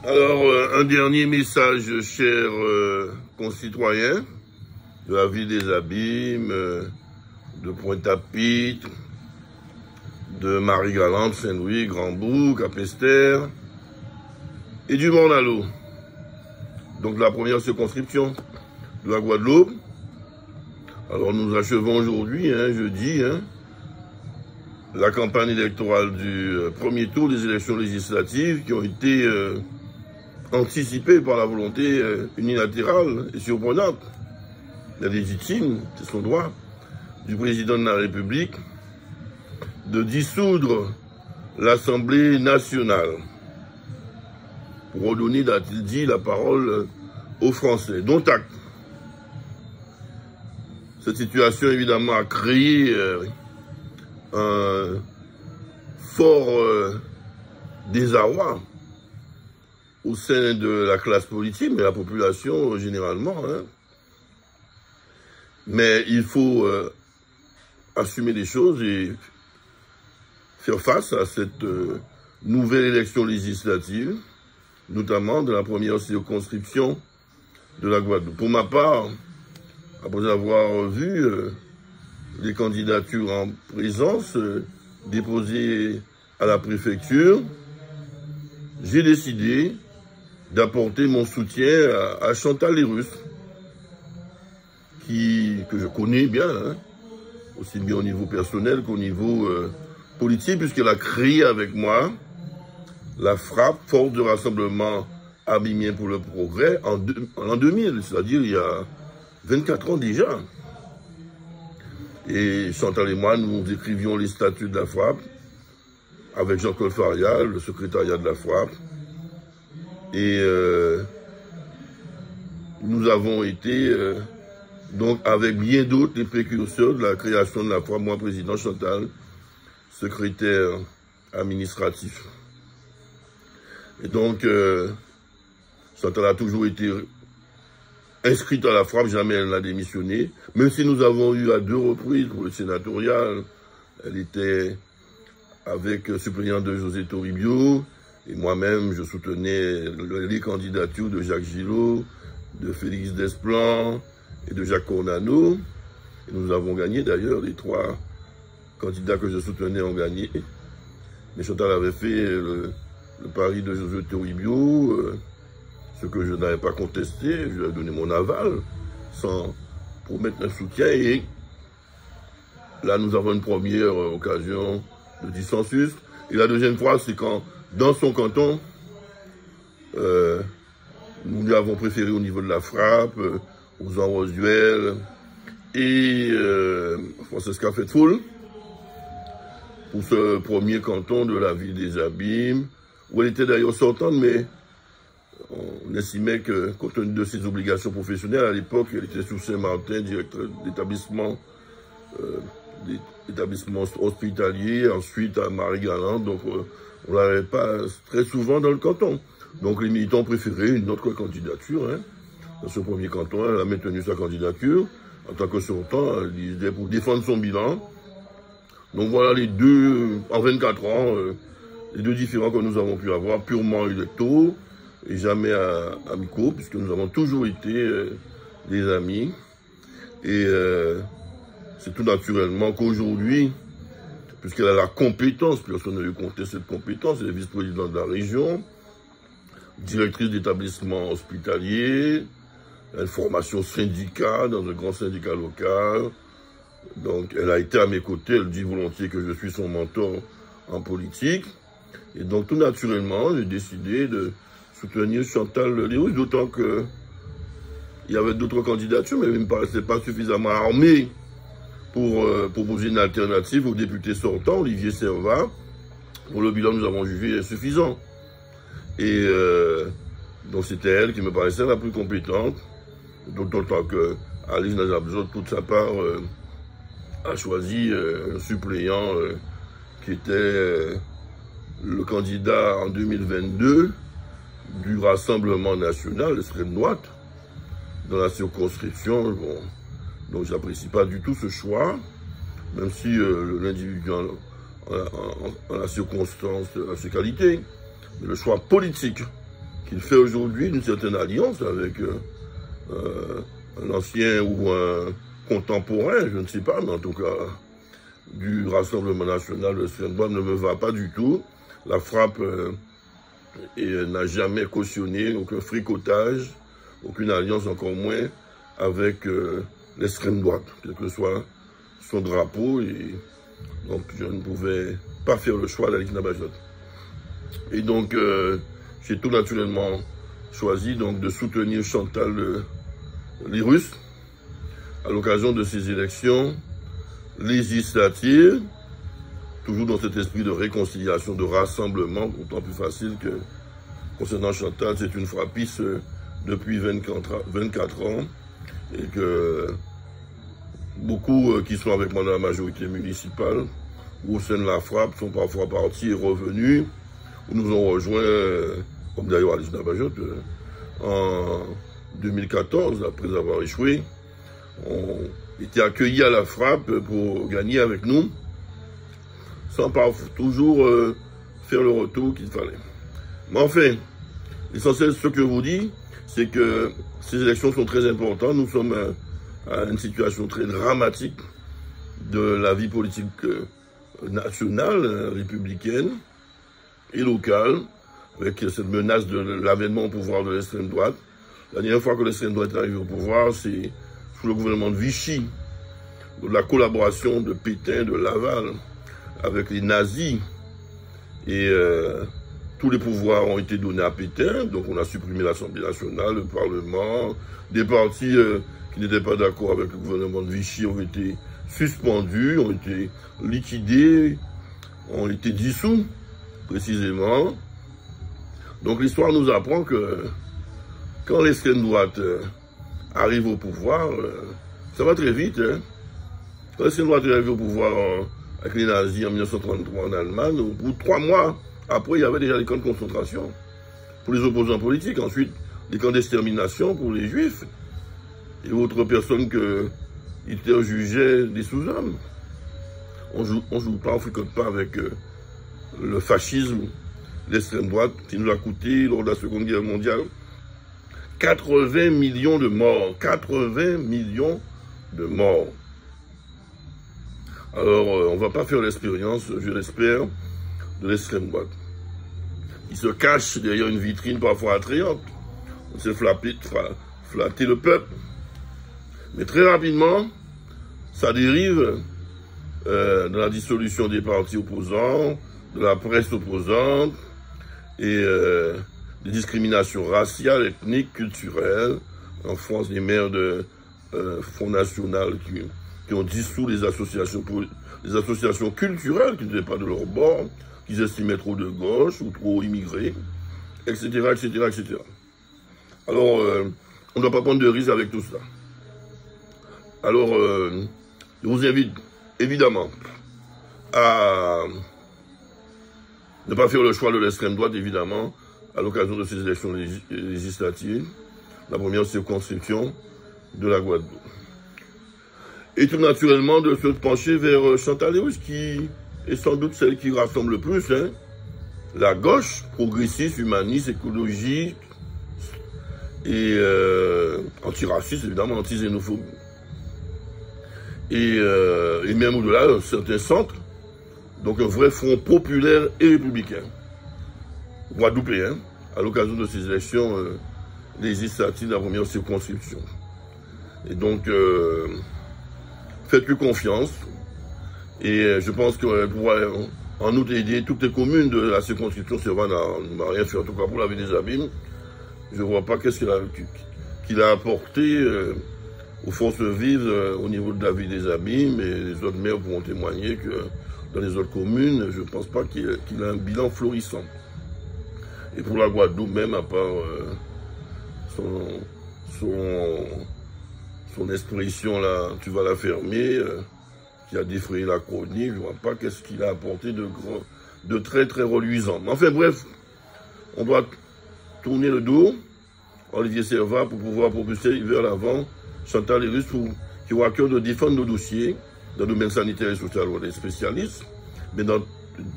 Alors, un dernier message, chers concitoyens, de la ville des Abîmes, de Pointe-à-Pitre, de Marie-Galante, Saint-Louis, Grand-Bourg, Capesterre et du Morne-à-l'Eau. Donc la première circonscription de la Guadeloupe. Alors nous achevons aujourd'hui, jeudi, la campagne électorale du premier tour des élections législatives qui ont été anticipées par la volonté unilatérale et surprenante, la légitime, c'est son droit, du président de la République de dissoudre l'Assemblée nationale pour redonner, a-t-il dit, la parole aux Français. Dont acte. Cette situation, évidemment, a créé un fort désarroi au sein de la classe politique, mais la population généralement. Mais il faut assumer les choses et faire face à cette nouvelle élection législative, notamment de la première circonscription de la Guadeloupe. Pour ma part, après avoir vu les candidatures en présence déposées à la préfecture, j'ai décidé d'apporter mon soutien à Chantal Lérus, que je connais bien, aussi bien au niveau personnel qu'au niveau politique, puisqu'elle a créé avec moi la FRAPP, Force de Rassemblement Abîmien pour le Progrès, en l'an 2000, c'est-à-dire il y a 24 ans déjà. Et Chantal et moi, nous écrivions les statuts de la FRAPP avec Jean-Claude Faria, le secrétariat de la FRAPP. Et nous avons été, donc avec bien d'autres, les précurseurs de la création de la FRAPP, moi président, Chantal, secrétaire administratif. Et donc, Chantal a toujours été inscrite à la FRAPP, jamais elle n'a démissionné. Même si nous avons eu à 2 reprises pour le sénatorial, elle était avec suppléant de José Toribio, et moi-même je soutenais les candidatures de Jacques Gillot, de Félix Desplan et de Jacques Cornano. Et nous avons gagné d'ailleurs, les 3 candidats que je soutenais ont gagné. Mais Chantal avait fait le pari de José Toribio, ce que je n'avais pas contesté, je lui ai donné mon aval, sans promettre un soutien. Et là, nous avons une première occasion de dissensus. Et la deuxième fois, c'est quand, dans son canton, nous lui avons préféré au niveau de la FRAPP, aux Rosuel et Francesca Faithfull, pour ce premier canton de la ville des Abîmes, où elle était d'ailleurs sortante, mais on estimait que, compte tenu de ses obligations professionnelles, à l'époque, elle était sous Saint-Martin, directeur d'établissement hospitalier, ensuite à Marie-Galante, donc on ne l'avait pas très souvent dans le canton. Donc les militants préféraient une autre candidature. Dans ce premier canton, elle a maintenu sa candidature en tant que sortant, elle disait pour défendre son bilan. Donc voilà les deux, en 24 ans, les 2 différends que nous avons pu avoir, purement électoraux, et jamais amicaux, puisque nous avons toujours été des amis. Et c'est tout naturellement qu'aujourd'hui, puisqu'elle a la compétence, personne ne lui conteste cette compétence, elle est vice-présidente de la région, directrice d'établissement hospitalier, elle a une formation syndicale dans un grand syndicat local. Donc elle a été à mes côtés, elle dit volontiers que je suis son mentor en politique. Et donc tout naturellement, j'ai décidé de soutenir Chantal Lérus, d'autant que il y avait d'autres candidatures, mais il ne me paraissait pas suffisamment armé pour proposer une alternative au député sortant, Olivier Servat. Pour le bilan, nous avons jugé insuffisant. Et donc c'était elle qui me paraissait la plus compétente, d'autant que Alice Nazabzot, toute sa part, a choisi un suppléant qui était le candidat en 2022 du Rassemblement national, l'extrême droite, dans la circonscription. Bon, donc j'apprécie pas du tout ce choix, même si l'individu en la circonstance a ses qualités. Mais le choix politique qu'il fait aujourd'hui d'une certaine alliance avec un ancien ou un contemporain, je ne sais pas, mais en tout cas du Rassemblement national de l'extrême droite ne me va pas du tout. La frappe n'a jamais cautionné aucun fricotage, aucune alliance, encore moins avec l'extrême droite, quel que soit son drapeau. Et donc je ne pouvais pas faire le choix d'Alix Nabajot. Et donc j'ai tout naturellement choisi donc de soutenir Chantal Lyrus à l'occasion de ces élections législatives, toujours dans cet esprit de réconciliation, de rassemblement, autant plus facile que concernant Chantal, c'est une frappiste depuis 24 ans, et que beaucoup qui sont avec moi dans la majorité municipale ou au sein de la frappe sont parfois partis et revenus, ou nous ont rejoints, comme d'ailleurs Alix Nabajot, en 2014, après avoir échoué, ont été accueillis à la frappe pour gagner avec nous, sans toujours faire le retour qu'il fallait. Mais enfin, l'essentiel de ce que je vous dis, c'est que ces élections sont très importantes. Nous sommes à une situation très dramatique de la vie politique nationale, républicaine et locale, avec cette menace de l'avènement au pouvoir de l'extrême droite. La dernière fois que l'extrême droite est arrivée au pouvoir, c'est sous le gouvernement de Vichy, de la collaboration de Pétain, de Laval, avec les nazis. Et tous les pouvoirs ont été donnés à Pétain, donc on a supprimé l'Assemblée nationale, le Parlement. Des partis qui n'étaient pas d'accord avec le gouvernement de Vichy ont été suspendus, ont été liquidés, ont été dissous, précisément. Donc l'histoire nous apprend que quand l'extrême droite arrive au pouvoir, ça va très vite. Hein. Quand l'extrême droite est arrivée au pouvoir avec les nazis en 1933 en Allemagne, au bout de 3 mois, après il y avait déjà des camps de concentration pour les opposants politiques, ensuite des camps d'extermination pour les juifs et autres personnes que Hitler jugeait des sous-hommes. On joue pas, on ne fricote pas avec le fascisme, l'extrême droite, qui nous a coûté lors de la Seconde Guerre mondiale 80 millions de morts. 80 millions de morts. Alors, on ne va pas faire l'expérience, je l'espère, de l'extrême droite. Il se cache derrière une vitrine parfois attrayante. On sait flatter le peuple. Mais très rapidement, ça dérive de la dissolution des partis opposants, de la presse opposante et des discriminations raciales, ethniques, culturelles. En France, des maires de Front National qui ont dissous les associations culturelles qui n'étaient pas de leur bord, qu'ils estimaient trop de gauche ou trop immigrés, etc., etc., etc. Alors, on ne doit pas prendre de risques avec tout ça. Alors, je vous invite, évidemment, à ne pas faire le choix de l'extrême droite, évidemment, à l'occasion de ces élections législatives, la première circonscription de la Guadeloupe. Et tout naturellement de se pencher vers Chantal Lyrus, qui est sans doute celle qui rassemble le plus, hein, la gauche, progressiste, humaniste, écologique, et antiraciste, évidemment, anti-xénophobie. Et même au-delà, certains centres, donc un vrai front populaire et républicain, guadeloupéen, à l'occasion de ces élections législatives de la première circonscription. Et donc, faites-lui confiance. Et je pense qu'on pourra en outre aider toutes les communes de la circonscription. Servan n'a rien fait, en tout cas pour la vie des Abîmes. Je ne vois pas qu'est-ce qu'il a apporté aux forces vives au niveau de la vie des Abîmes. Et les autres maires pourront témoigner que dans les autres communes, je ne pense pas qu'il a un bilan florissant. Et pour la Guadeloupe même, à part son expression là, tu vas la fermer, qui a défrayé la chronique, je ne vois pas qu'est-ce qu'il a apporté de très très reluisant. Mais enfin bref, on doit tourner le dos à Olivier Servat pour pouvoir propulser vers l'avant Chantal Lyrus qui aura à cœur de défendre nos dossiers dans le domaine sanitaire et social où elle est spécialiste, mais dans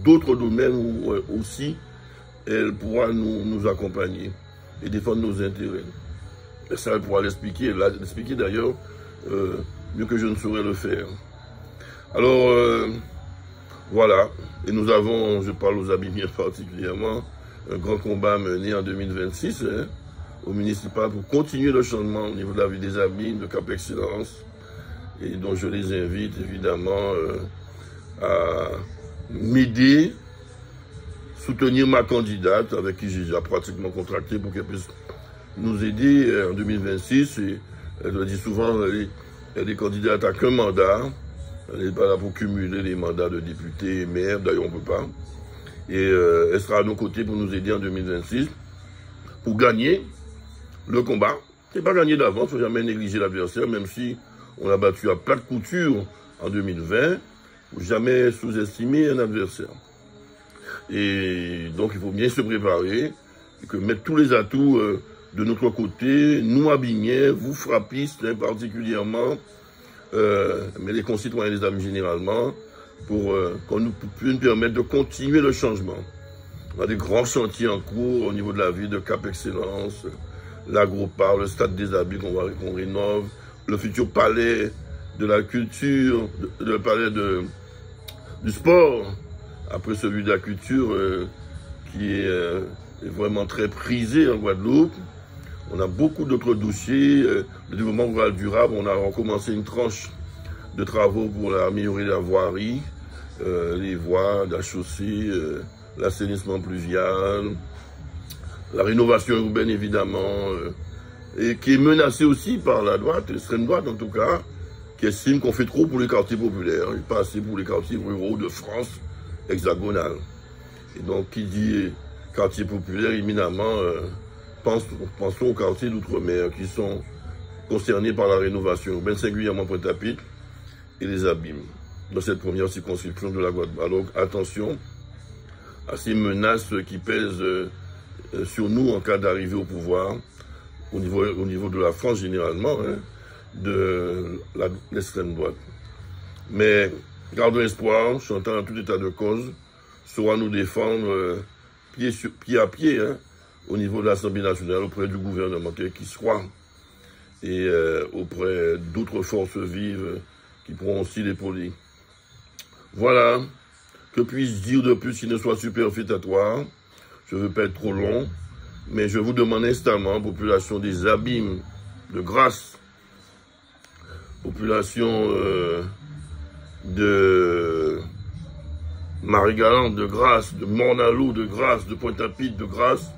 d'autres domaines où aussi elle pourra nous accompagner. et défendre nos intérêts. Et ça, elle pourra l'expliquer d'ailleurs mieux que je ne saurais le faire. Alors, voilà. Et nous avons, je parle aux abîmes particulièrement, un grand combat mené en 2026 au municipal pour continuer le changement au niveau de la vie des abîmes, de Cap Excellence. Et donc je les invite évidemment à m'aider, soutenir ma candidate avec qui j'ai déjà pratiquement contracté pour qu'elle puisse nous aider en 2026. Et elle le dit souvent, elle est candidate à qu'un mandat. Elle n'est pas là pour cumuler les mandats de député et maire, d'ailleurs on ne peut pas. Et elle sera à nos côtés pour nous aider en 2026 pour gagner le combat. C'est pas gagner d'avance, il ne faut jamais négliger l'adversaire, même si on l'a battu à plat de couture en 2020, faut jamais sous-estimer un adversaire. Et donc il faut bien se préparer, et que mettre tous les atouts de notre côté, nous Abimiens, vous frappistes particulièrement, mais les concitoyens et les amis généralement, pour qu'on nous puisse nous permettre de continuer le changement. On a des grands chantiers en cours au niveau de la ville de Cap Excellence, l'agropart, le stade des habits qu'on rénove, le futur palais de la culture, le palais du sport, après celui de la culture qui est vraiment très prisé en Guadeloupe. On a beaucoup d'autres dossiers. Le développement rural durable, on a recommencé une tranche de travaux pour améliorer la voirie, les voies, la chaussée, l'assainissement pluvial, la rénovation urbaine évidemment, et qui est menacée aussi par la droite, l'extrême droite en tout cas, qui estime qu'on fait trop pour les quartiers populaires et pas assez pour les quartiers ruraux de France hexagonale. Et donc qui dit quartier populaire, éminemment, pensons aux quartiers d'outre-mer qui sont concernés par la rénovation urbaine, singulièrement Pointe-à-Pitre et les abîmes, dans cette première circonscription de la Guadeloupe. Alors attention à ces menaces qui pèsent sur nous en cas d'arrivée au pouvoir, au niveau de la France généralement, de l'extrême droite. Mais gardons espoir, Chantal en tout état de cause, saura nous défendre pied à pied, au niveau de l'Assemblée nationale, auprès du gouvernement, quel qu'il soit, et auprès d'autres forces vives qui pourront aussi l'épauler. Voilà, que puis-je dire de plus qui ne soit superfétatoire? Je ne veux pas être trop long, mais je vous demande instamment, population des abîmes de grâce, population de Marie-Galante de grâce, de Morne-à-l'Eau de grâce, de Pointe-à-Pitre de grâce,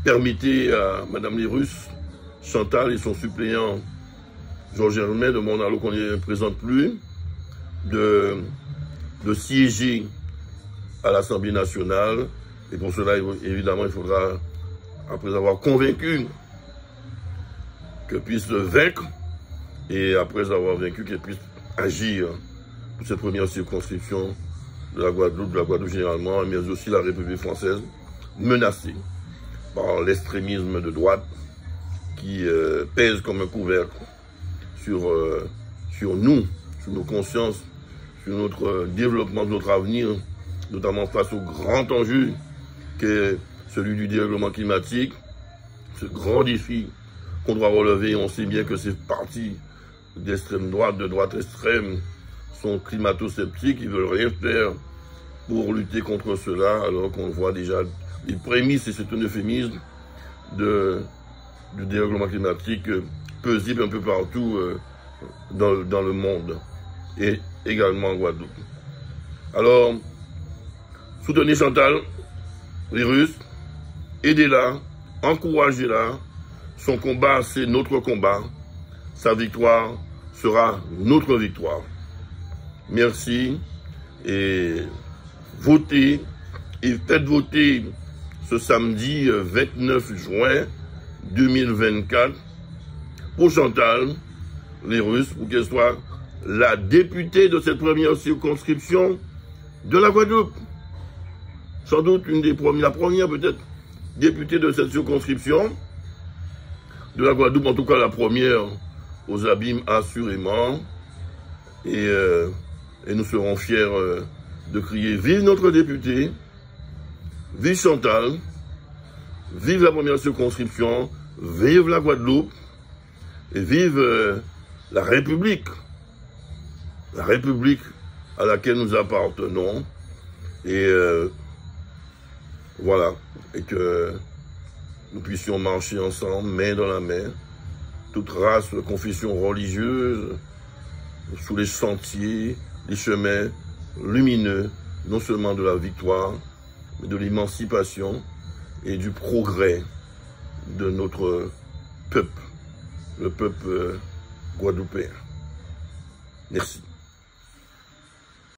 permettez à Madame les Russes, Chantal et son suppléant Georges Germain de Morne-à-l'Eau qu'on ne présente plus, de siéger à l'Assemblée nationale. Et pour cela, évidemment, il faudra, après avoir convaincu, qu'elle puisse le vaincre, et après avoir vaincu, qu'elle puisse agir pour cette première circonscription de la Guadeloupe généralement, mais aussi la République française, menacée par l'extrémisme de droite qui pèse comme un couvercle sur nous, sur nos consciences, sur notre développement, notre avenir, notamment face au grand enjeu qu'est celui du dérèglement climatique, ce grand défi qu'on doit relever. On sait bien que ces partis d'extrême droite, de droite extrême, sont climato-sceptiques, ils veulent rien faire pour lutter contre cela, alors qu'on voit déjà les prémices, et c'est un euphémisme, du dérèglement climatique paisible un peu partout dans le monde, et également en Guadeloupe. Alors, soutenez Chantal, les Russes, aidez-la, encouragez-la. Son combat, c'est notre combat. Sa victoire sera notre victoire. Merci et votez et faites voter ce samedi 29 juin 2024 pour Chantal, les Russes, pour qu'elle soit la députée de cette première circonscription de la Guadeloupe. Sans doute la première peut-être députée de cette circonscription de la Guadeloupe, en tout cas la première aux abîmes assurément. Et nous serons fiers de crier « Vive notre député !» Vive Chantal, Vive la première circonscription, vive la Guadeloupe, et vive la République à laquelle nous appartenons. Et voilà, et que nous puissions marcher ensemble, main dans la main, toute race, confession religieuse, sous les sentiers, les chemins lumineux, non seulement de la victoire, mais de l'émancipation et du progrès de notre peuple, le peuple guadeloupéen. Merci.